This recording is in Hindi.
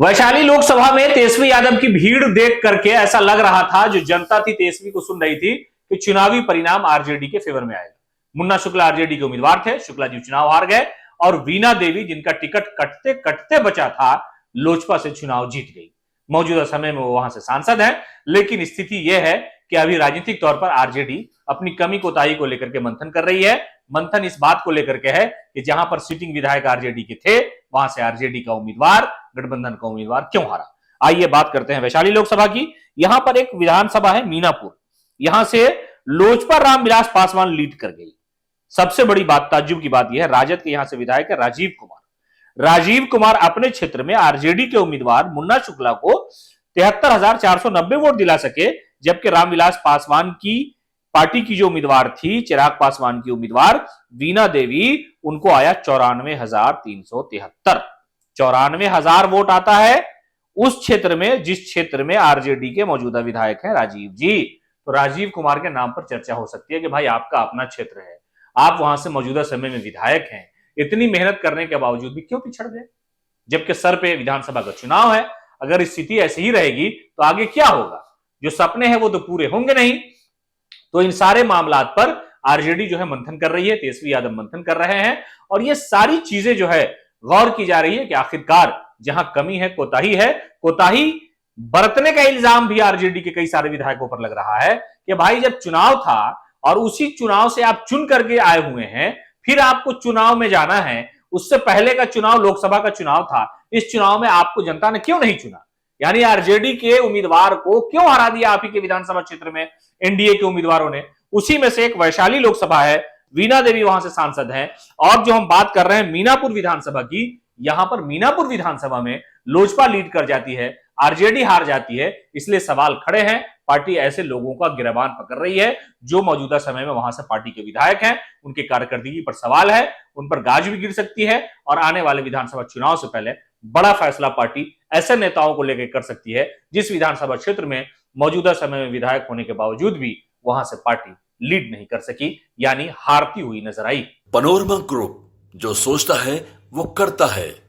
वैशाली लोकसभा में तेजस्वी यादव की भीड़ देख करके ऐसा लग रहा था, जो जनता थी तेजस्वी को सुन रही थी, कि चुनावी परिणाम आरजेडी के फेवर में आएगा। मुन्ना शुक्ला आरजेडी के उम्मीदवार थे, शुक्ला जी चुनाव हार गए और वीणा देवी, जिनका टिकट कटते कटते बचा था, लोजपा से चुनाव जीत गई। मौजूदा समय में वो वहां से सांसद हैं, लेकिन स्थिति यह है कि अभी राजनीतिक तौर पर आरजेडी अपनी कमी कोताही को लेकर के मंथन कर रही है। मंथन इस बात को लेकर के है कि जहां पर सिटिंग विधायक आरजेडी के थे, वहां से आरजेडी का उम्मीदवार, गठबंधन का उम्मीदवार क्यों हारा। आइए बात करते हैं वैशाली लोकसभा की। यहां पर एक विधानसभा है मीनापुर, यहां से लोजपा रामविलास पासवान लीड कर गई। सबसे बड़ी बात, ताज्जुब की बात यह है, राजद के यहां से विधायक है राजीव कुमार। राजीव कुमार अपने क्षेत्र में आरजेडी के उम्मीदवार मुन्ना शुक्ला को 73,490 वोट दिला सके, जबकि रामविलास पासवान की पार्टी की जो उम्मीदवार थी, चिराग पासवान की उम्मीदवार वीणा देवी, उनको आया 94,373। 94,000 वोट आता है उस क्षेत्र में, जिस क्षेत्र में आरजेडी के मौजूदा विधायक हैं राजीव जी। तो राजीव कुमार के नाम पर चर्चा हो सकती है कि भाई आपका अपना क्षेत्र है, आप वहां से मौजूदा समय में विधायक हैं, इतनी मेहनत करने के बावजूद भी क्यों पिछड़ गए, जबकि सर पे विधानसभा का चुनाव है। अगर स्थिति ऐसी ही रहेगी तो आगे क्या होगा, जो सपने हैं वो तो पूरे होंगे नहीं। तो इन सारे मामलात पर आरजेडी जो है मंथन कर रही है, तेजस्वी यादव मंथन कर रहे हैं, और ये सारी चीजें जो है गौर की जा रही है कि आखिरकार जहां कमी है, कोताही बरतने का इल्जाम भी आरजेडी के कई सारे विधायकों पर लग रहा है कि भाई जब चुनाव था और उसी चुनाव से आप चुन करके आए हुए हैं, फिर आपको चुनाव में जाना है, उससे पहले का चुनाव लोकसभा का चुनाव था, इस चुनाव में आपको जनता ने क्यों नहीं चुना, यानी आरजेडी के उम्मीदवार को क्यों हरा दिया आप ही के विधानसभा क्षेत्र में एनडीए के उम्मीदवारों ने। उसी में से एक वैशाली लोकसभा है, वीणा देवी वहां से सांसद हैं। और जो हम बात कर रहे हैं मीनापुर विधानसभा की, यहां पर मीनापुर विधानसभा में लोजपा लीड कर जाती है, आरजेडी हार जाती है। इसलिए सवाल खड़े हैं, पार्टी ऐसे लोगों का गिरबान पकड़ रही है जो मौजूदा समय में वहां से पार्टी के विधायक हैं, उनके कारकर्दगी पर सवाल है, उन पर गाज भी गिर सकती है, और आने वाले विधानसभा चुनाव से पहले बड़ा फैसला पार्टी ऐसे नेताओं को लेकर कर सकती है जिस विधानसभा क्षेत्र में मौजूदा समय में विधायक होने के बावजूद भी वहां से पार्टी लीड नहीं कर सकी, यानी हारती हुई नजर आई। पनोरमा ग्रुप, जो सोचता है वो करता है।